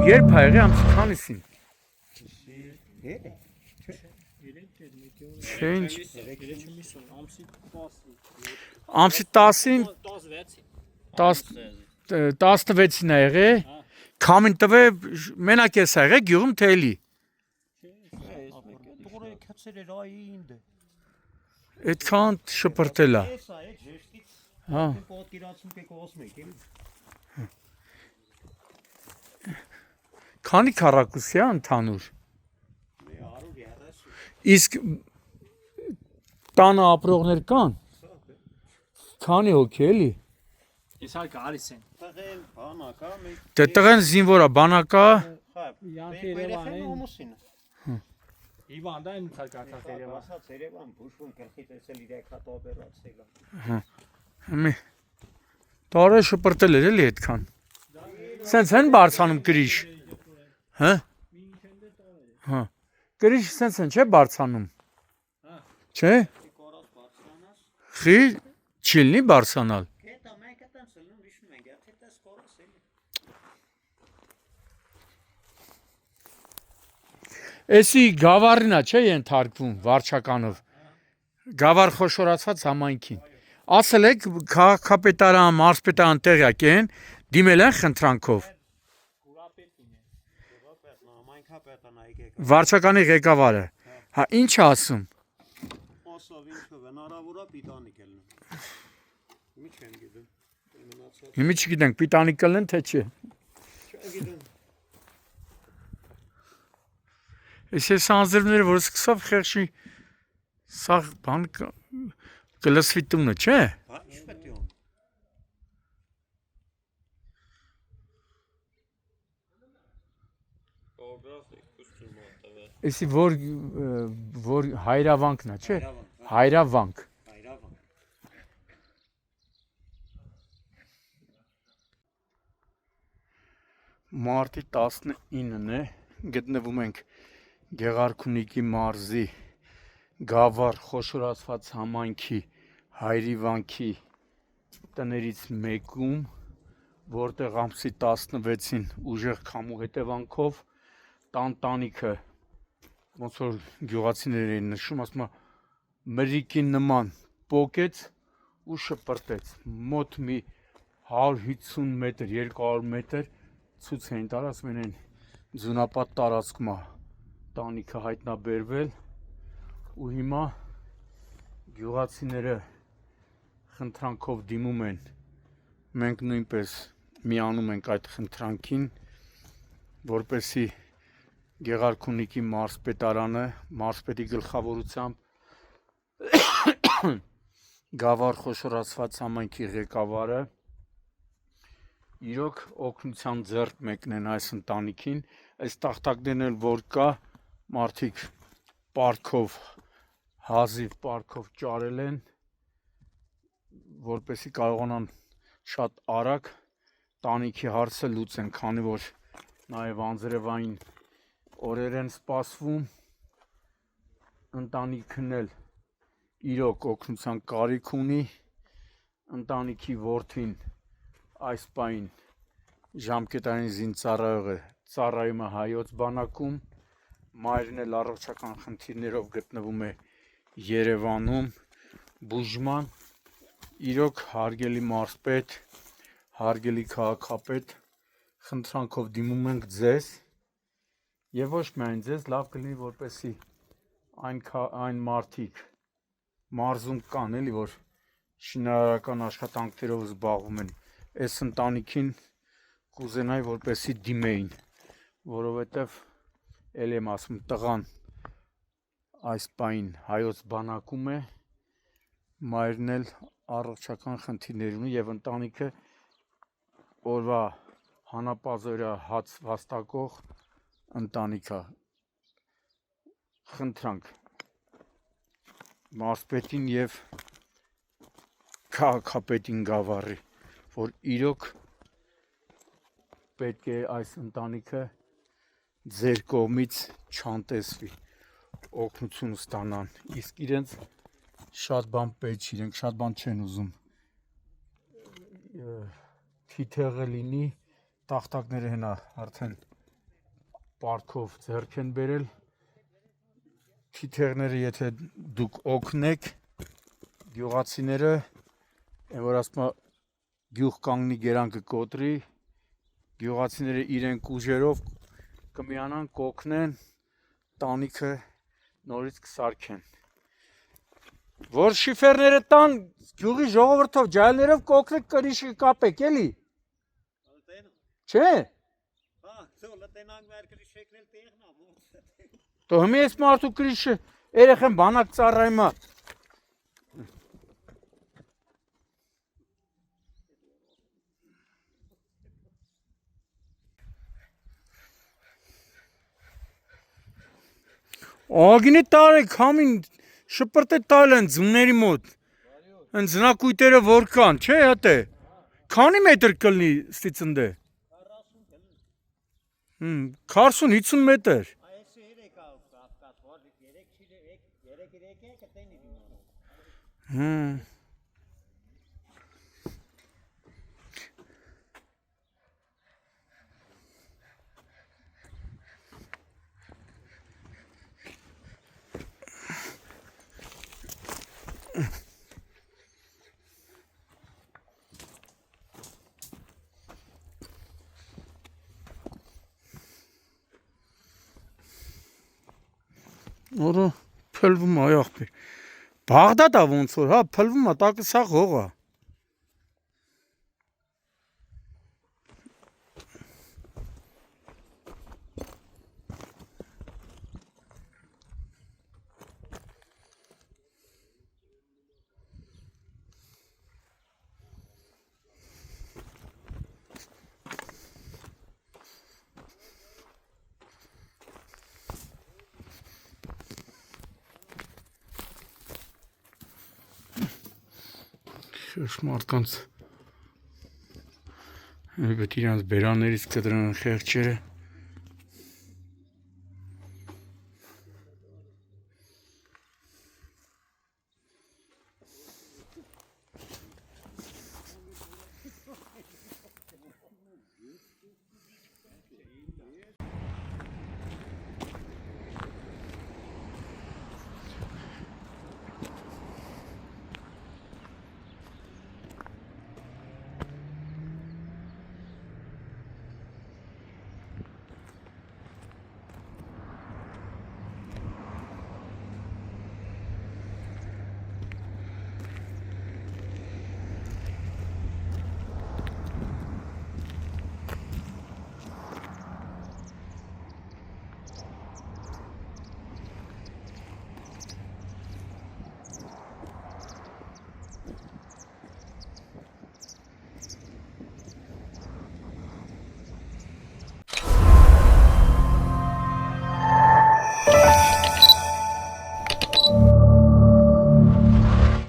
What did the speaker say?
Երբ հայղի ամսի քանիսին։ Չէ, ամսի 10-ին 16-ին է եղել, քամին տվե մենակ ես եղել գյուղում թե էլի։ Այդքան շպրտել է։ Հա։ Քանի քառակուսի է ընդհանուր։ Իսկ տանը ապրողներ կան։ Քանի հոգի էլի։ Ես հա գալիս են։ Տղեն բանակա մի Դե տղեն զինվոր է, բանակա։ Յանքի Երևանին։ Իվանդա են ցարկացած Երևան։ ասած Երևան բուժվում գլխի տեսել իր եկած օպերացիա։ Մի տարը շպրտել էր էլի այդքան։ Սենց են բարձանում կրիշ։ Հա։ Հա։ Կրիշ սենց են չէ բարձանում։ Չէ։ Խի չիլնի բարձանալ։ Կետա մենք այդտեղ սլնում վիշնում ենք, եթե դες կորս էլի։ Էսի գավառին է չէ ենթարկվում վարչականով։ Գավառ խոշորացված համայնքին։ Ասել եք քաղաքապետարան, մարզպետարան տեղյակ են, դիմել են խնդրանքով։ Վարչականի ղեկավարը։ Հա ինչ է ասում։ Ասավ ինչով հնարավոր է պիտանի կելնեմ։ Մի չեմ գիտեմ։ Հիմի չգիտենք պիտանի կլեն թե չէ։ Չգիտեմ։ Ես անձրևները որ սկսավ խեղճի սա բան կլսվի տունը չէ։ Բա ինչ պետք է Էսի որ հայրավանքն է չէ։ Հայրավանք։ Հայրավան։ Մարտի 19-ն է, գտնվում ենք Գեղարքունիքի մարզի Գավառ խոշորացված համայնքի հայրիվանքի տներից մեկում, որտեղ ամսի 16-ին ուժեղ քամու հետևանքով տանտանիքը ոնց որ գյուղացիներ էին նշում, ասում է մրիկի նման պոկեց ու շպրտեց մոտ մի 150 մետր 200 մետր ցույց էին տալ, ասում են ձունապատ տարածքում է տանիքը հայտնաբերվել ու հիմա գյուղացիները խնդրանքով դիմում են, մենք նույնպես միանում ենք այդ խնդրանքին, որպեսզի Գեղարքունիքի մարզպետարանը մարզպետի գլխավորությամբ Գավառ խոշորացված համայնքի ղեկավարը իրոք օգնության ձեռք մեկնեն այս ընտանիքին, այս տախտակներն էլ որ կա մարդիկ պարքով հազիվ պարքով ճարել են, որպեսզի կարողանան շատ արագ տանիքի հարցը լուծեն, քանի որ նաև անձրևային օրեր են սպասվում, ընտանիքն էլ իրոք օգնության կարիք ունի, ընտանիքի որդին այս պահին ժամկետային զինծառայողը ծառայում է հայոց բանակում, մայրն էլ առողջական խնդիրներով գտնվում է Երևանում, բուժման, իրոք հարգելի մարզպետ, հարգելի քաղաքապետ, խնդրանքով դիմում ենք ձեզ եւ ոչ միայն ձեզ, լավ կլինի որպեսի այն մարդիկ մարզում կան էլի որ շինարարական աշխատանքներով զբաղվում են, այս ընտանիքին կուզենայի որպեսի դիմեին, որովհետեւ էլ եմ ասում տղան այս պահին հայոց բանակում է, մայրն էլ առողջական խնդիրներ ունի եւ ընտանիքը օրվա հանապազօրյա հաց վաստակող ընտանիքա խնդրանք մարզպետին եւ քաղաքապետին Գավառի, որ իրոք պետք է այս ընտանիքը ձեր կողմից չանտեսվի, օգնություն ստանան, իսկ իրենց շատ բան պետք չի, իրենք շատ բան չեն ուզում, թիթեղը լինի, տախտակները հենա արդեն պարտքով ձեռք են բերել։ Թիթեղները, եթե դուք օգնեք, գյուղացիները, այն որ ասում է գյուղ կանգնի գերանքը կոտրի, գյուղացիները իրենք ուժերով կմիանան, կօգնեն, տանիքը նորից կսարքեն։ Որ շիֆերները տան գյուղի ժողովրդով, ջահելներով կօգնեք կրիշը կապեք, էլի։ Չէ։ Դու հիմա ես մարդու կրիշը երեխեն բանակ ծառայմա։ Ագինի տարեք համին շպրտ է տալ են ձմների մոտ, են ձնակույտերը որ կան, չէ հատ է, քանի մետր կլնի ստիծնդե, 40-50 մետր, Որը փլվում է աղբեր, Բաղդադ է ոնց որ, հա, փլվում է, տակը սաղ հող է։ Մարդկանց պետք իրանց բերաններից կտրան խեղճերը